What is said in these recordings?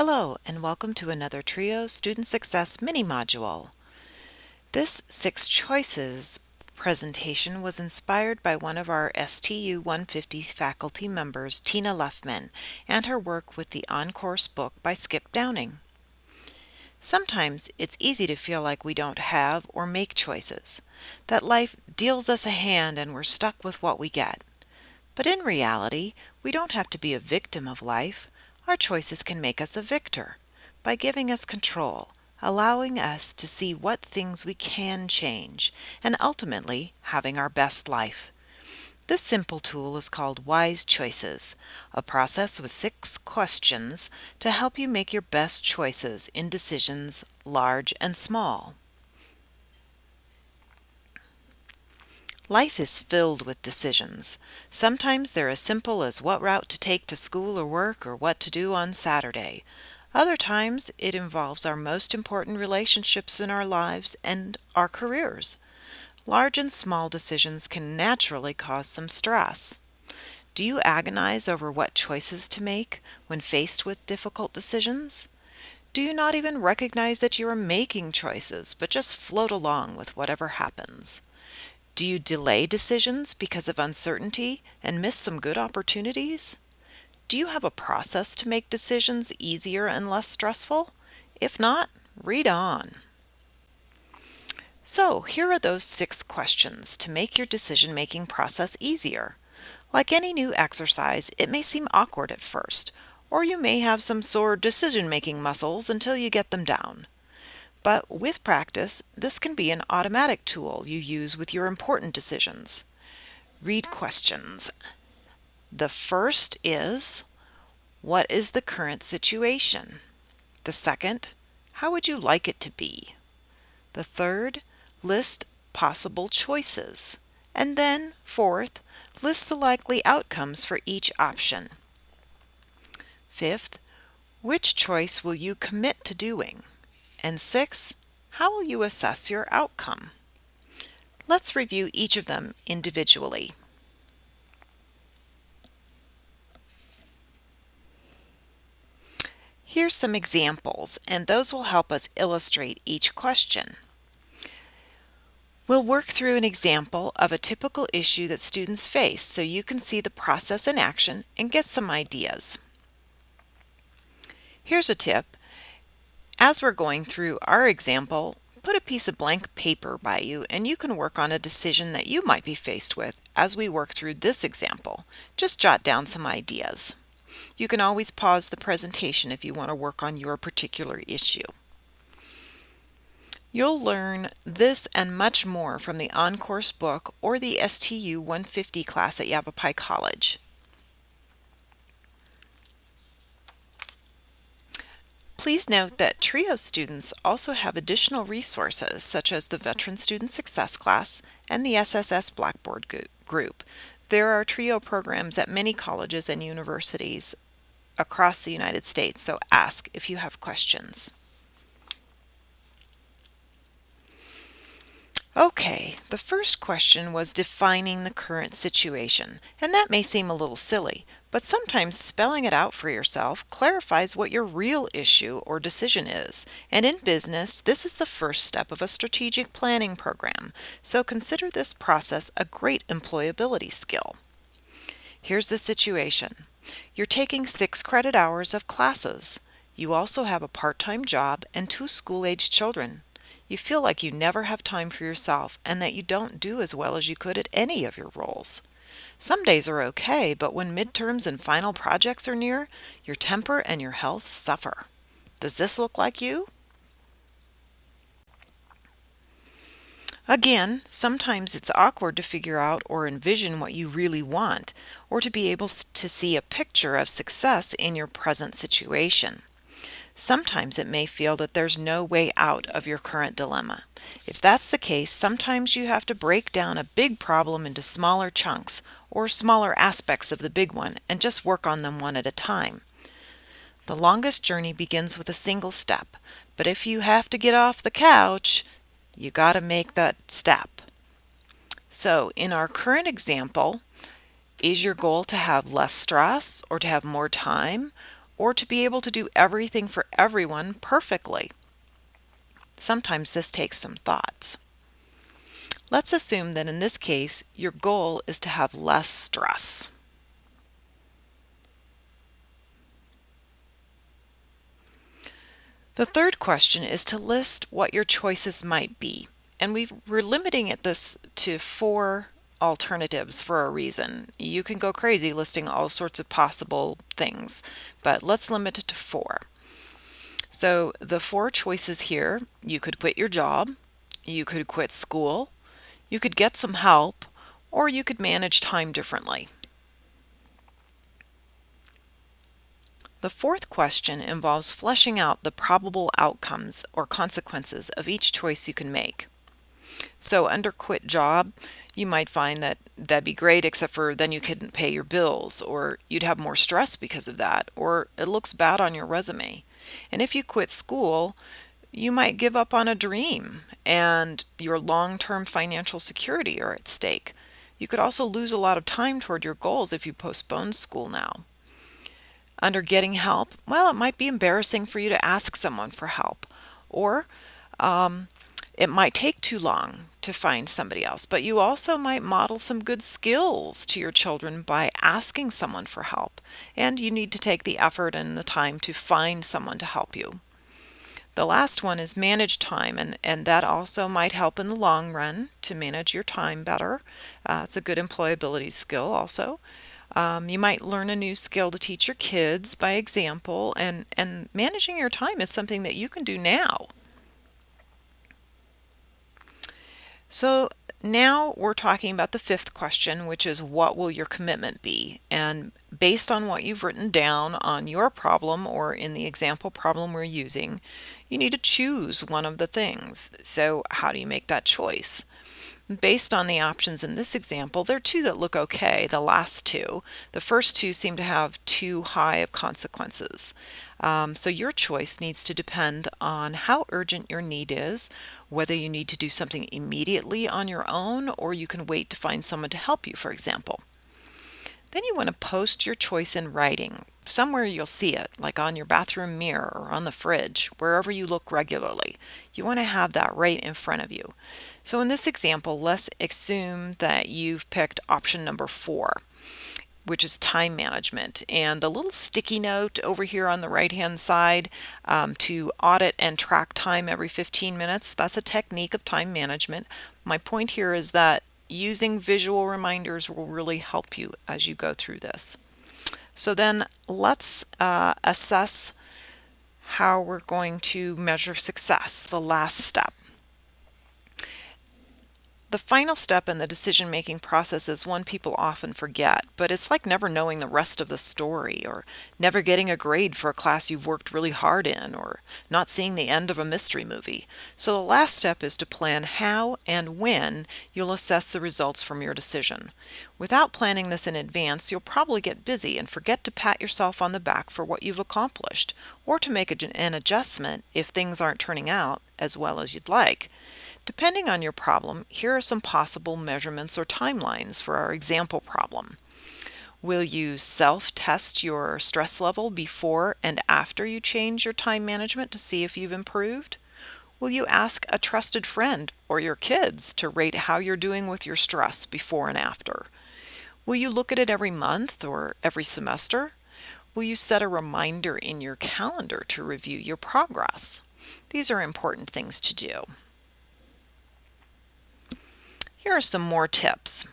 Hello and welcome to another TRIO Student Success mini module. This 6 choices presentation was inspired by one of our STU 150 faculty members, Tina Luffman, and her work with the On-Course book by Skip Downing. Sometimes it's easy to feel like we don't have or make choices, that life deals us a hand and we're stuck with what we get. But in reality, we don't have to be a victim of life. Our choices can make us a victor by giving us control, allowing us to see what things we can change, and ultimately having our best life. This simple tool is called Wise Choices, a process with 6 questions to help you make your best choices in decisions large and small. Life is filled with decisions. Sometimes they're as simple as what route to take to school or work or what to do on Saturday. Other times it involves our most important relationships in our lives and our careers. Large and small decisions can naturally cause some stress. Do you agonize over what choices to make when faced with difficult decisions? Do you not even recognize that you are making choices, but just float along with whatever happens? Do you delay decisions because of uncertainty and miss some good opportunities? Do you have a process to make decisions easier and less stressful? If not, read on. So, here are those 6 questions to make your decision-making process easier. Like any new exercise, it may seem awkward at first, or you may have some sore decision-making muscles until you get them down. But with practice, this can be an automatic tool you use with your important decisions. Read questions. The first is, what is the current situation? The second, how would you like it to be? The third, list possible choices. And then, fourth, list the likely outcomes for each option. Fifth, which choice will you commit to doing? And 6, how will you assess your outcome? Let's review each of them individually. Here's some examples, and those will help us illustrate each question. We'll work through an example of a typical issue that students face so you can see the process in action and get some ideas. Here's a tip. As we're going through our example, put a piece of blank paper by you and you can work on a decision that you might be faced with as we work through this example. Just jot down some ideas. You can always pause the presentation if you want to work on your particular issue. You'll learn this and much more from the On-Course book or the STU 150 class at Yavapai College. Please note that TRIO students also have additional resources such as the Veteran Student Success class and the SSS Blackboard group. There are TRIO programs at many colleges and universities across the United States, so ask if you have questions. Okay, the first question was defining the current situation, and that may seem a little silly, but sometimes spelling it out for yourself clarifies what your real issue or decision is. And in business, this is the first step of a strategic planning program, so consider this process a great employability skill. Here's the situation. You're taking 6 credit hours of classes. You also have a part-time job and 2 school-aged children. You feel like you never have time for yourself and that you don't do as well as you could at any of your roles. Some days are okay, but when midterms and final projects are near, your temper and your health suffer. Does this look like you? Again, sometimes it's awkward to figure out or envision what you really want, or to be able to see a picture of success in your present situation. Sometimes it may feel that there's no way out of your current dilemma. If that's the case, sometimes you have to break down a big problem into smaller chunks or smaller aspects of the big one and just work on them one at a time. The longest journey begins with a single step, but if you have to get off the couch, you got to make that step. So in our current example, is your goal to have less stress or to have more time? or to be able to do everything for everyone perfectly. Sometimes this takes some thoughts. Let's assume that in this case, your goal is to have less stress. The third question is to list what your choices might be. And we're limiting this to 4 alternatives for a reason. You can go crazy listing all sorts of possible things, but let's limit it to 4. So the 4 choices here: you could quit your job, you could quit school, you could get some help, or you could manage time differently. The fourth question involves fleshing out the probable outcomes or consequences of each choice you can make. So under quit job, you might find that that'd be great, except for then you couldn't pay your bills, or you'd have more stress because of that, or it looks bad on your resume. And if you quit school, you might give up on a dream and your long-term financial security are at stake. You could also lose a lot of time toward your goals if you postpone school now. Under getting help, well, it might be embarrassing for you to ask someone for help, or it might take too long to find somebody else, but you also might model some good skills to your children by asking someone for help, and you need to take the effort and the time to find someone to help you. The last one is manage time, and that also might help in the long run to manage your time better. It's a good employability skill also. You might learn a new skill to teach your kids by example, and managing your time is something that you can do now. So now we're talking about the 5th question, which is what will your commitment be? And based on what you've written down on your problem or in the example problem we're using, you need to choose one of the things. So how do you make that choice? Based on the options in this example, there are 2 that look okay, the last 2. The first 2 seem to have too high of consequences. So your choice needs to depend on how urgent your need is, whether you need to do something immediately on your own or you can wait to find someone to help you, for example. Then you want to post your choice in writing. Somewhere you'll see it, like on your bathroom mirror or on the fridge, wherever you look regularly. You want to have that right in front of you. So in this example, let's assume that you've picked option number 4, which is time management. And the little sticky note over here on the right-hand side to audit and track time every 15 minutes, that's a technique of time management. My point here is that using visual reminders will really help you as you go through this. So then let's assess how we're going to measure success, the last step. The final step in the decision-making process is one people often forget, but it's like never knowing the rest of the story, or never getting a grade for a class you've worked really hard in, or not seeing the end of a mystery movie. So the last step is to plan how and when you'll assess the results from your decision. Without planning this in advance, you'll probably get busy and forget to pat yourself on the back for what you've accomplished, or to make an adjustment if things aren't turning out as well as you'd like. Depending on your problem, here are some possible measurements or timelines for our example problem. Will you self-test your stress level before and after you change your time management to see if you've improved? Will you ask a trusted friend or your kids to rate how you're doing with your stress before and after? Will you look at it every month or every semester? Will you set a reminder in your calendar to review your progress? These are important things to do. Here are some more tips.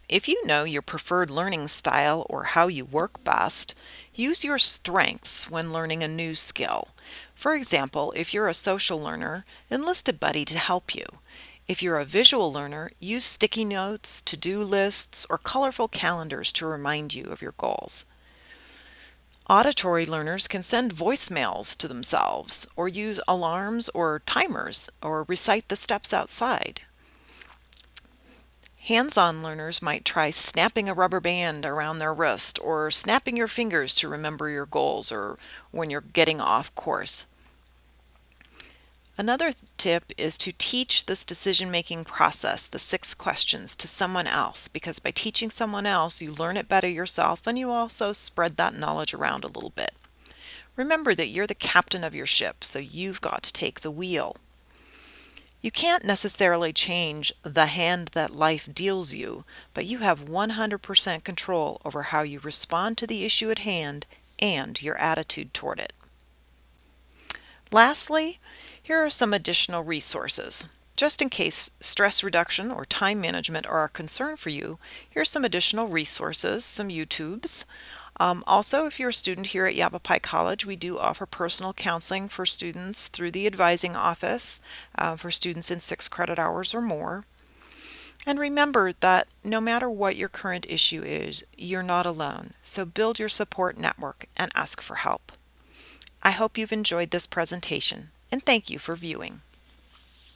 If you know your preferred learning style or how you work best, use your strengths when learning a new skill. For example, if you're a social learner, enlist a buddy to help you. If you're a visual learner, use sticky notes, to-do lists, or colorful calendars to remind you of your goals. Auditory learners can send voicemails to themselves, or use alarms or timers, or recite the steps outside. Hands-on learners might try snapping a rubber band around their wrist or snapping your fingers to remember your goals or when you're getting off course. Another tip is to teach this decision-making process, the 6 questions, to someone else, because by teaching someone else, you learn it better yourself and you also spread that knowledge around a little bit. Remember that you're the captain of your ship, so you've got to take the wheel. You can't necessarily change the hand that life deals you, but you have 100% control over how you respond to the issue at hand and your attitude toward it. Lastly, here are some additional resources. Just in case stress reduction or time management are a concern for you, here's some additional resources, some YouTubes. Also, if you're a student here at Yavapai College, we do offer personal counseling for students through the advising office for students in 6 credit hours or more. And remember that no matter what your current issue is, you're not alone. So build your support network and ask for help. I hope you've enjoyed this presentation, and thank you for viewing.